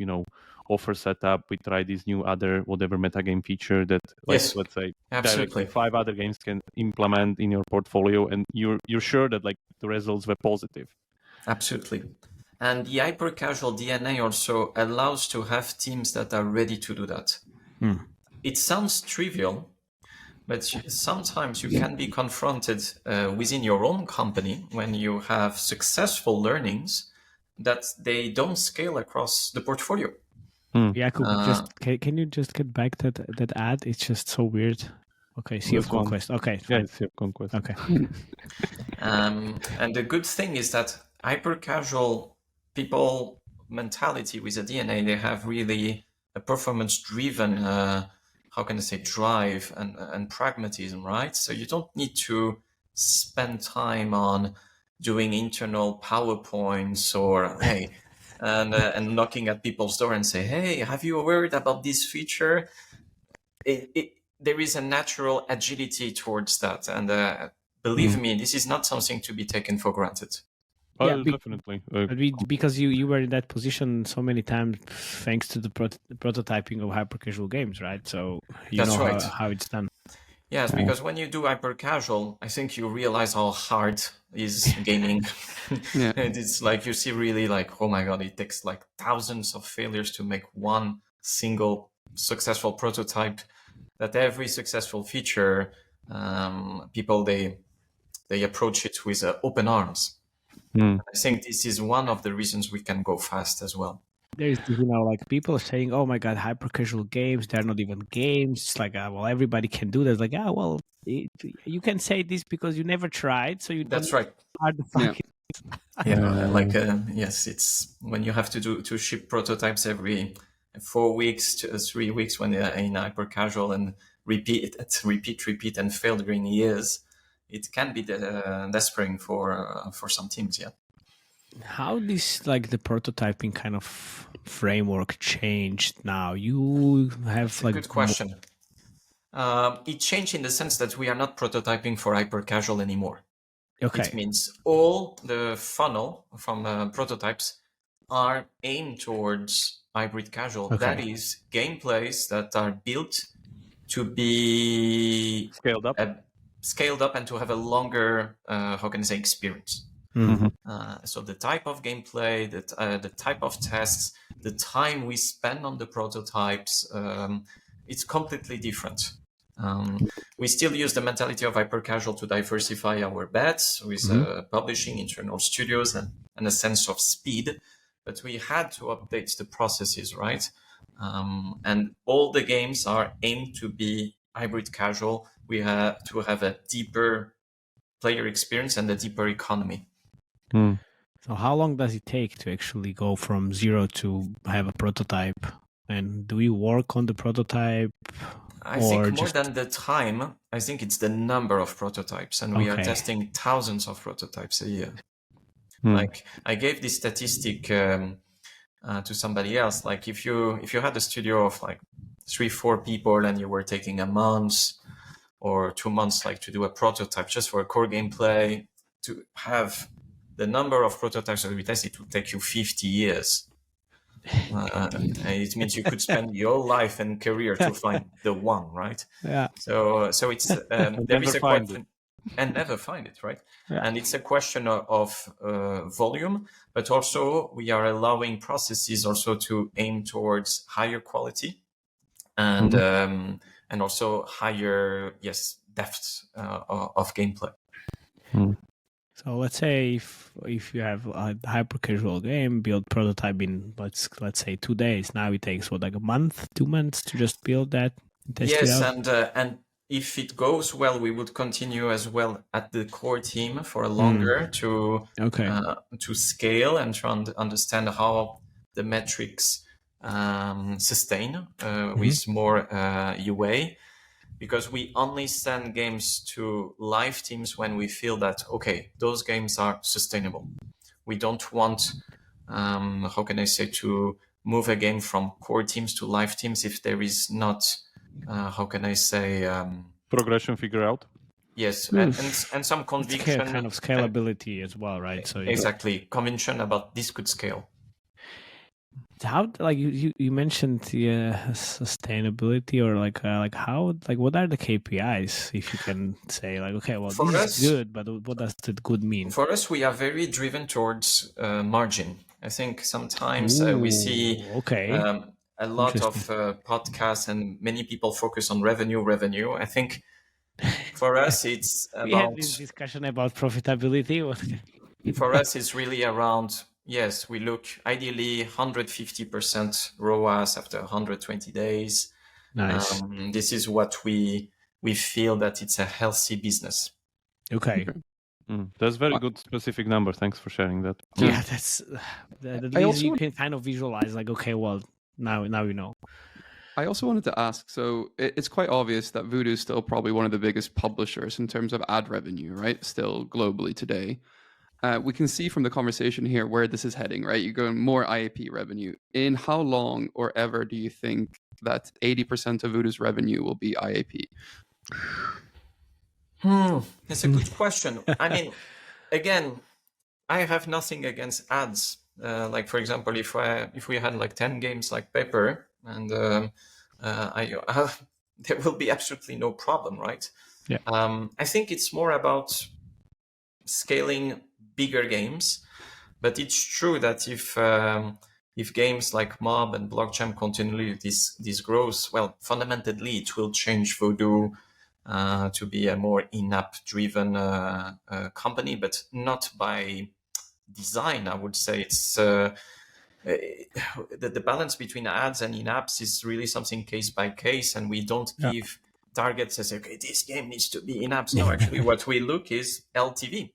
offer setup, we tried this new other whatever metagame feature that, like, let's say, directly 5 other games can implement in your portfolio, and you're sure that like the results were positive. Absolutely. And the hyper-casual DNA also allows to have teams that are ready to do that. It sounds trivial, but sometimes you can be confronted within your own company when you have successful learnings that they don't scale across the portfolio. Jakub, can you just get back that ad? It's just so weird. Okay, Sea of Conquest. Okay, yeah, Sea of Conquest. Okay. And the good thing is that hyper-casual people mentality with a DNA, they have really a performance-driven, drive and pragmatism, right? So you don't need to spend time on doing internal PowerPoints or hey, and knocking at people's door and say, hey, have you heard about this feature? There is a natural agility towards that, and believe me, this is not something to be taken for granted. Oh, definitely. Because you were in that position so many times thanks to the prototyping of hyper-casual games, right? So you That's know right. how it's done. Yes, because when you do hyper-casual, I think you realize how hard is gaming. Yeah. And it's like you see really like, oh my God, it takes like thousands of failures to make one single successful prototype. That every successful feature, people, they approach it with open arms. I think this is one of the reasons we can go fast as well. There's, like people are saying, "Oh my God, hyper-casual games, they're not even games." It's like, well, everybody can do that. It's like, well, you can say this because you never tried, so you don't That's right. know how the fuck Yes, it's when you have to ship prototypes every 4 weeks to 3 weeks when they're in hyper-casual and repeat, and fail during years. It can be despairing for some teams, yeah. How this like the prototyping kind of framework changed now? You have It's a good question. It changed in the sense that we are not prototyping for hyper-casual anymore. Okay. It means all the funnel from prototypes are aimed towards hybrid casual. Okay. That is gameplays that are built to be Scaled up and to have a longer, experience. So the type of gameplay, the type of tests, the time we spend on the prototypes, it's completely different. We still use the mentality of hyper-casual to diversify our bets with publishing, internal studios, and a sense of speed. But we had to update the processes, right? And all the games are aimed to be hybrid casual. We have to have a deeper player experience and a deeper economy. So how long does it take to actually go from zero to have a prototype? And do we work on the prototype? I think more than the time, I think it's the number of prototypes, and we are testing thousands of prototypes a year. Like I gave this statistic to somebody else. Like if you had a studio of like 3-4 people and you were taking a month or 2 months like to do a prototype just for a core gameplay, to have the number of prototypes that we test, it would take you 50 years. It means you could spend your life and career to find the one, right? Yeah. So it's there is a question and never find it, right? Yeah. And it's a question of volume, but also we are allowing processes also to aim towards higher quality and also higher depth of gameplay. So let's say if you have a hyper-casual game, build prototype in let's say 2 days. Now it takes like a month, 2 months to just build that. Test it out. And if it goes well, we would continue as well at the core team for longer to scale and try and understand how the metrics sustain with more UA. Because we only send games to live teams when we feel that, those games are sustainable. We don't want, to move a game from core teams to live teams if there is not, progression figure out. Yes, and some conviction. Kind of scalability as well, right? So exactly, conviction about this could scale. How like you mentioned the sustainability or how what are the KPIs, if you can say for this us, is good, but what does the good mean? For us, we are very driven towards margin. I think sometimes we see a lot of podcasts and many people focus on revenue. I think for us it's about we had this discussion about profitability. For us it's really around. Yes, we look ideally 150% ROAS after 120 days. Nice. This is what we feel that it's a healthy business. Okay. That's very good specific number. Thanks for sharing that. Yeah, that's you can kind of visualize now we know. I also wanted to ask, so it's quite obvious that Voodoo is still probably one of the biggest publishers in terms of ad revenue, right? Still globally today. we can see from the conversation here where this is heading, right? You're going more IAP revenue. In how long or ever do you think that 80% of Voodoo's revenue will be IAP? That's a good question. I mean, again, I have nothing against ads. Like, for example, if we had like 10 games like Paper, and there will be absolutely no problem, right? Yeah. I think it's more about scaling bigger games, but it's true that if games like Mob and Blockjam continue this growth, well, fundamentally it will change Voodoo to be a more in-app driven company, but not by design. I would say it's the balance between ads and in-apps is really something case by case, and we don't give targets as, okay, this game needs to be in-apps. No, actually what we look is LTV.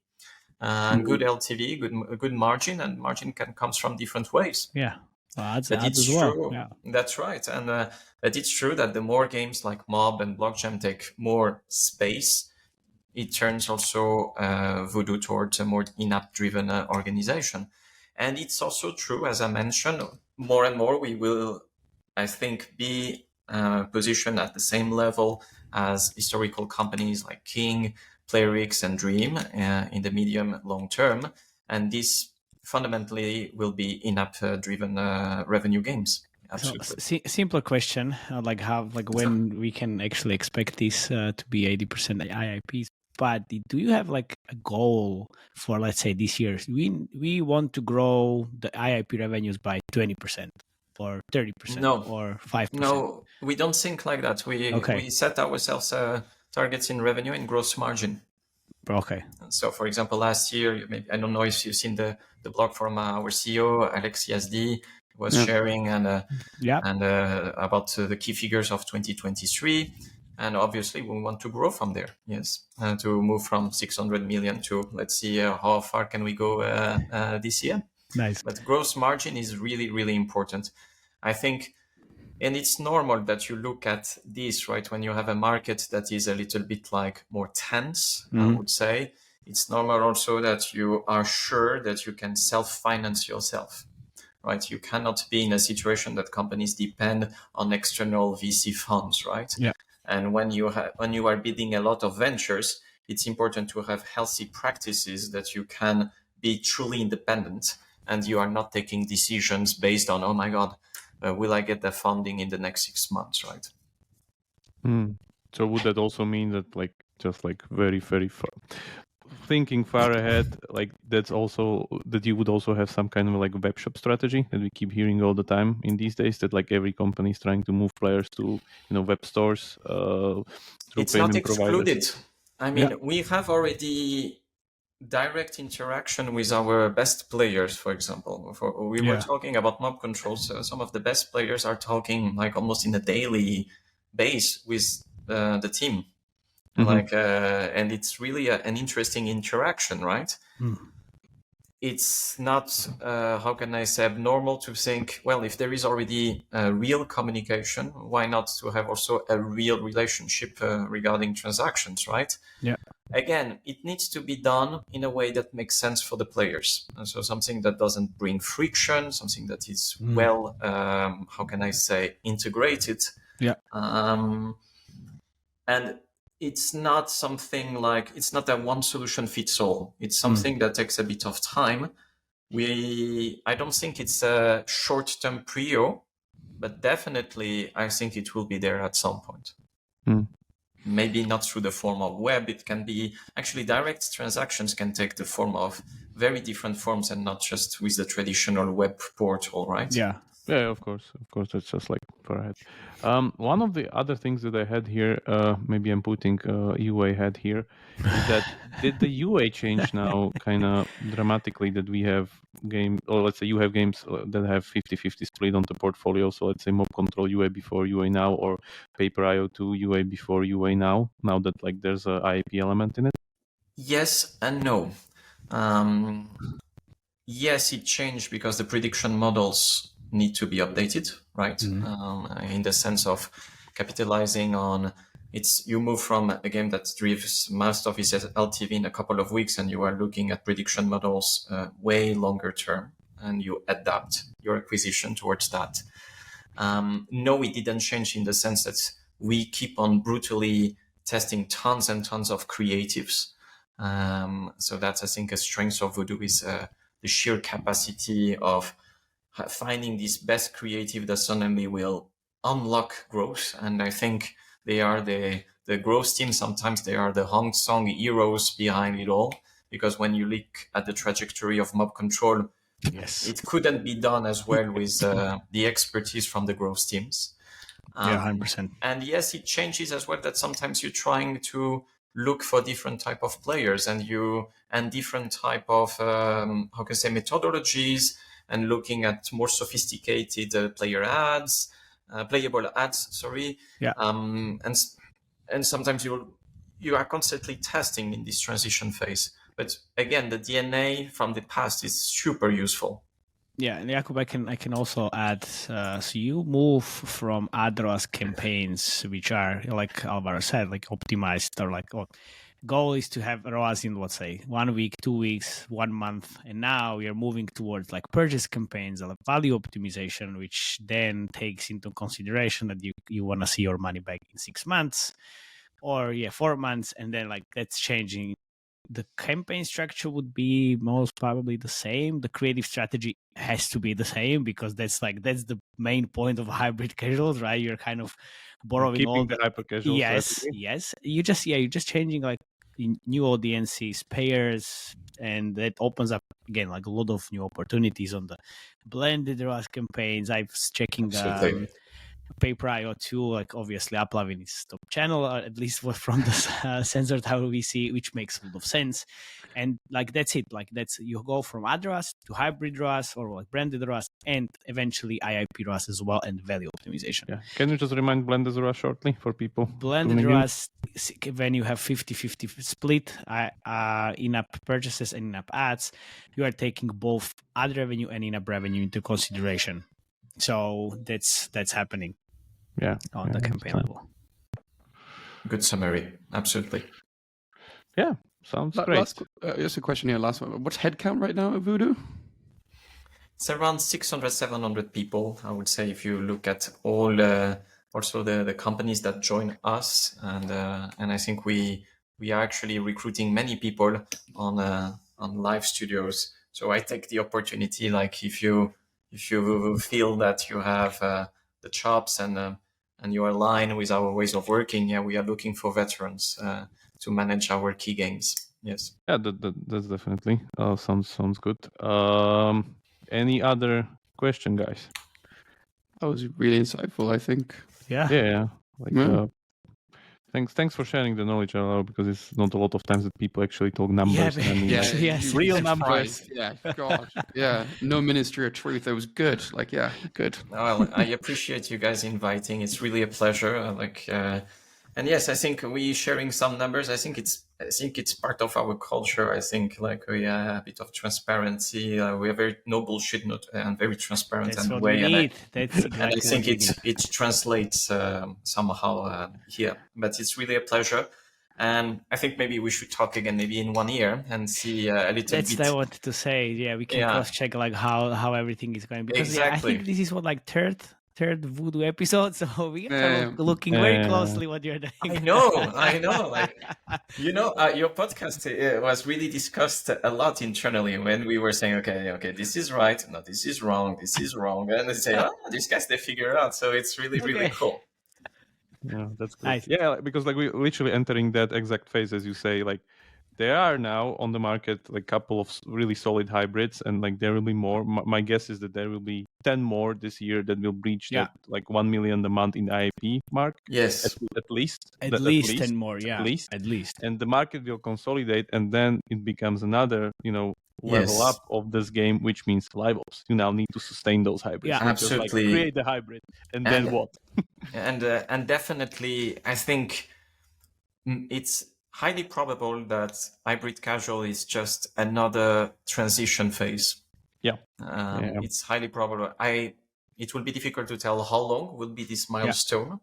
Good LTV, good margin, and margin comes from different ways. Yeah, well, but it's as true. Well. Yeah. That's right, and but it's true that the more games like Mob and Blockjam take more space, it turns also Voodoo towards a more in-app driven organization. And it's also true, as I mentioned, more and more we will, I think, be positioned at the same level as historical companies like King, Playrix, and Dream in the medium long term. And this fundamentally will be in-app driven revenue games. Absolutely. So, simpler question, when we can actually expect this to be 80% IIPs. But do you have like a goal for, let's say, this year? We want to grow the IIP revenues by 20% or 30% or 5%. No, we don't think like that. We set ourselves targets in revenue and gross margin. Okay. So, for example, last year, maybe, I don't know if you've seen the blog from our CEO, Alex Yazdi, was sharing and about the key figures of 2023. And obviously, we want to grow from there, yes, to move from 600 million to, let's see, how far can we go this year. Nice. But gross margin is really, really important. I think, and it's normal that you look at this, right? When you have a market that is a little bit like more tense, I would say, it's normal also that you are sure that you can self-finance yourself, right? You cannot be in a situation that companies depend on external VC funds, right? Yeah. And when you are bidding a lot of ventures, it's important to have healthy practices that you can be truly independent and you are not taking decisions based on, oh my God, will I get the funding in the next 6 months, right? So would that also mean that very, very far, thinking far ahead, like that's also that you would also have some kind of like web shop strategy that we keep hearing all the time in these days, that like every company is trying to move players to web stores through it's payment not excluded providers. I mean, we have already direct interaction with our best players. For example, we were talking about mob controls. Some of the best players are talking like almost in a daily base with the team. And it's really an interesting interaction, right? It's not, how can I say, abnormal to think, well, if there is already a real communication, why not to have also a real relationship regarding transactions, right? Yeah. Again, it needs to be done in a way that makes sense for the players. And so something that doesn't bring friction, something that is well, how can I say, integrated. Yeah. And it's not something like, it's not a one solution fits all. It's something that takes a bit of time. I don't think it's a short-term prio, but definitely I think it will be there at some point. Maybe not through the form of web. It can be actually direct transactions can take the form of very different forms and not just with the traditional web portal, right? Yeah. Yeah, of course. That's just like far ahead. One of the other things that I had here, maybe I'm putting UA head here, is that did the UA change now kind of dramatically, that we have game, or let's say you have games that have 50-50 split on the portfolio. So let's say Mob Control UA before UA now, or Paper IO2 UA before UA now that like there's a IAP element in it? Yes and no. Yes, it changed because the prediction models need to be updated, right? In the sense of capitalizing on, you move from a game that drives most of its LTV in a couple of weeks, and you are looking at prediction models way longer term, and you adapt your acquisition towards that. No, it didn't change in the sense that we keep on brutally testing tons and tons of creatives. So that's, I think, a strength of Voodoo is the sheer capacity of finding this best creative that suddenly will unlock growth. And I think they are the growth team. Sometimes they are the Hong Song heroes behind it all, because when you look at the trajectory of mob control, Yes. it couldn't be done as well with the expertise from the growth teams. Yeah, 100%. And yes, it changes as well that sometimes you're trying to look for different type of players and different type of methodologies, and looking at more sophisticated playable ads. Yeah. And sometimes you are constantly testing in this transition phase. But again, the DNA from the past is super useful. Yeah, and Jakub, I can also add. So you move from ad ROAS campaigns, which are, like Alvaro said, like optimized, or like goal is to have ROAS in, let's say, 1 week, 2 weeks, 1 month, and now we are moving towards like purchase campaigns, like value optimization, which then takes into consideration that you want to see your money back in 6 months, or 4 months, and then like that's changing. The campaign structure would be most probably the same. The creative strategy has to be the same, because that's the main point of hybrid casuals, right? You're kind of borrowing Keeping all the hyper-casual strategy. Yes. You're just changing like new audiences, payers, and that opens up again like a lot of new opportunities on the blended ROAS campaigns. I was checking Paper.io2, like obviously Uplavin is top channel, at least from the censored how we see, which makes a lot of sense. And like that's it, like that's, you go from ad ROAS to hybrid ROAS, or like branded ROAS, and eventually IAP ROAS as well, and value optimization. Yeah. Can you just remind blended ROAS shortly for people? Blended ROAS, when you have 50-50 split in-app purchases and in-app ads, you are taking both ad revenue and in-app revenue into consideration. So that's happening on the campaign level. Good summary. Absolutely. Yeah, sounds great. Just a question here, last one. What's headcount right now at Voodoo? It's around 600, 700 people, I would say, if you look at all also the companies that join us. And I think we are actually recruiting many people on live studios. So I take the opportunity, like if you feel that you have the chops and you align with our ways of working, we are looking for veterans to manage our key games. Yes. Yeah, that's definitely sounds good. Any other question, guys? That was really insightful, I think. Yeah. Thanks for sharing the knowledge, Alvaro, because it's not a lot of times that people actually talk numbers. Yes, real numbers. Yeah, God. Yeah, no Ministry of Truth. It was good. Like, yeah, good. Well, I appreciate you guys inviting. It's really a pleasure. And yes, I think we sharing some numbers. I think it's part of our culture. I think like we have a bit of transparency. We are very no bullshit, and very transparent. That's and what way. we need. That's exactly. And I think it translates somehow here. But it's really a pleasure. And I think maybe we should talk again, maybe in 1 year, and see a little That's bit. What I wanted to say. Yeah, we can cross-check like how everything is going, because I think this is what, like third Voodoo episode, so we are looking very closely what you're doing. I know. Like, your podcast was really discussed a lot internally when we were saying, okay, this is right, no, this is wrong, and they say, these guys, they figure it out. So it's really, really cool. Yeah, that's good. Nice. Yeah, because like we're literally entering that exact phase, as you say. Like there are now on the market like a couple of really solid hybrids, and like there will be more. My guess is that there will be 10 more this year that will breach that like 1 million a month in IAP mark. Yes, at least 10 more. Yeah, at least. And the market will consolidate, and then it becomes another, level up of this game, which means live ops. You now need to sustain those hybrids. Yeah, absolutely. Just, create the hybrid, and then what? and definitely, I think it's highly probable that hybrid casual is just another transition phase. It's highly probable. It will be difficult to tell how long will be this milestone,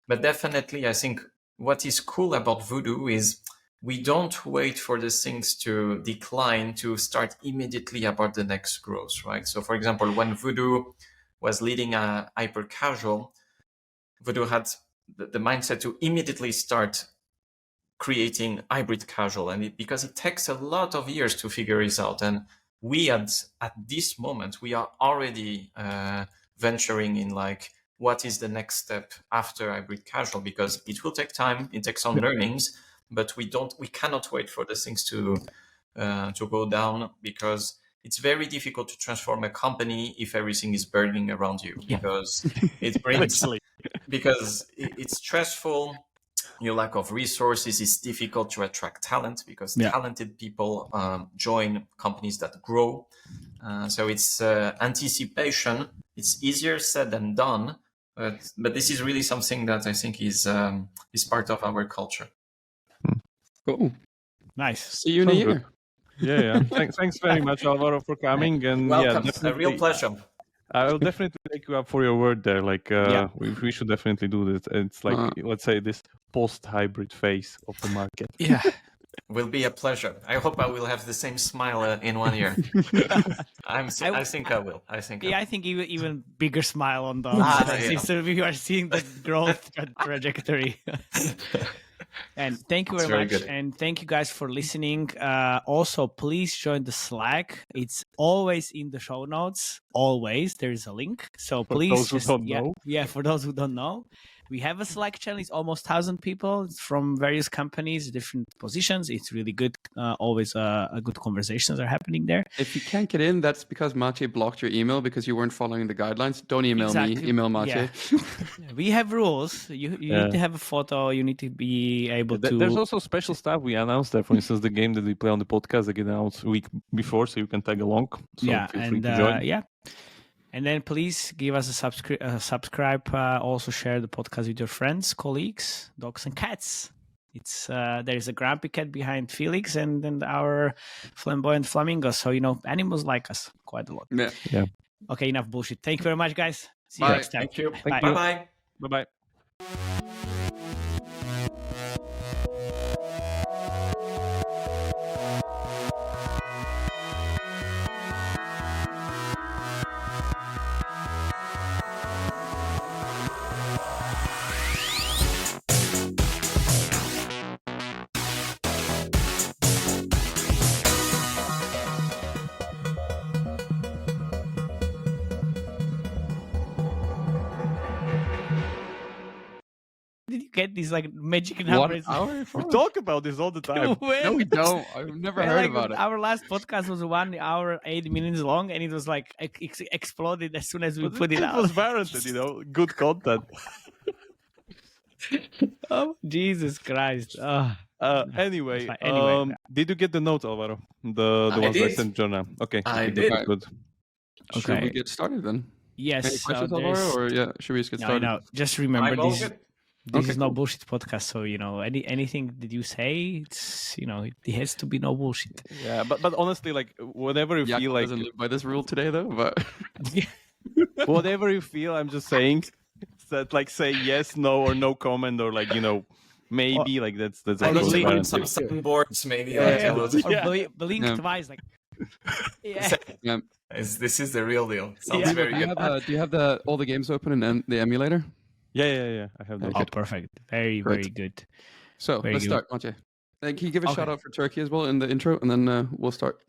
but definitely I think what is cool about Voodoo is we don't wait for the things to decline to start immediately about the next growth, right? So, for example, when Voodoo was leading a Hypercasual, Voodoo had the mindset to immediately start creating hybrid casual, and because it takes a lot of years to figure this out, and we at this moment we are already venturing in like what is the next step after hybrid casual, because it will take time, it takes some learnings, but we cannot wait for the things to go down, because it's very difficult to transform a company if everything is burning around you, because it brings because it's stressful. Your lack of resources is difficult to attract talent, because talented people join companies that grow. So it's anticipation. It's easier said than done, but this is really something that I think is part of our culture. Cool. Nice. See you in a year. Yeah. Thanks very much, Alvaro, for coming. And welcome. Yeah, a real pleasure. I will definitely take you up for your word there. Like, we should definitely do this. It's like, let's say, this post-hybrid phase of the market. Yeah. Will be a pleasure. I hope I will have the same smile in 1 year. I think I will. I think even bigger smile on the system. We are seeing the growth trajectory. And thank you very much. Good. And thank you guys for listening. Also, please join the Slack. It's always in the show notes. Always. There is a link. So please for those who don't know. We have a Slack channel. It's almost 1,000 people from various companies, different positions. It's really good. Always a good conversations are happening there. If you can't get in, that's because Matej blocked your email because you weren't following the guidelines. Don't email me. Email Matej. Yeah. We have rules. You need to have a photo. You need to be able to... There's also special stuff we announced there. For instance, the game that we play on the podcast, they get announced a week before, so you can tag along. So feel free to join. And then please give us a subscribe. Also share the podcast with your friends, colleagues, dogs and cats. It's there is a grumpy cat behind Felix and then our flamboyant flamingo. So, animals like us quite a lot. Yeah. Okay, enough bullshit. Thank you very much, guys. See you next time. Thank you. Bye. Bye-bye. Bye-bye. Did you get these like magic numbers? 1 hour? We talk about this all the time. No, we don't. I've never heard about it. Our last podcast was 1 hour, 8 minutes long, and it was like exploded as soon as we put it out. It was warranted, good content. Oh, Jesus Christ. Anyway, Anyway. Did you get the notes, Alvaro? The ones I sent Jonah. Okay. I did. Good. Should we get started then? Yes. Any questions, Alvaro? Or should we just get started? No. Just remember I'm all this. good. This is no bullshit podcast, so anything that you say, it's it has to be no bullshit. Yeah, but honestly, like whatever you feel like, doesn't live by this rule today, though. But whatever you feel, I'm just saying that like say yes, no, or no comment, or like maybe like that's. I need to find some soundboards, maybe. Or blink twice, like. yeah. This is the real deal. Sounds very good. Do you have all the games open and the emulator? Yeah. I have that. Oh, perfect. Very good. So let's start, Matej. Can you give a shout out for Turkey as well in the intro, and then we'll start.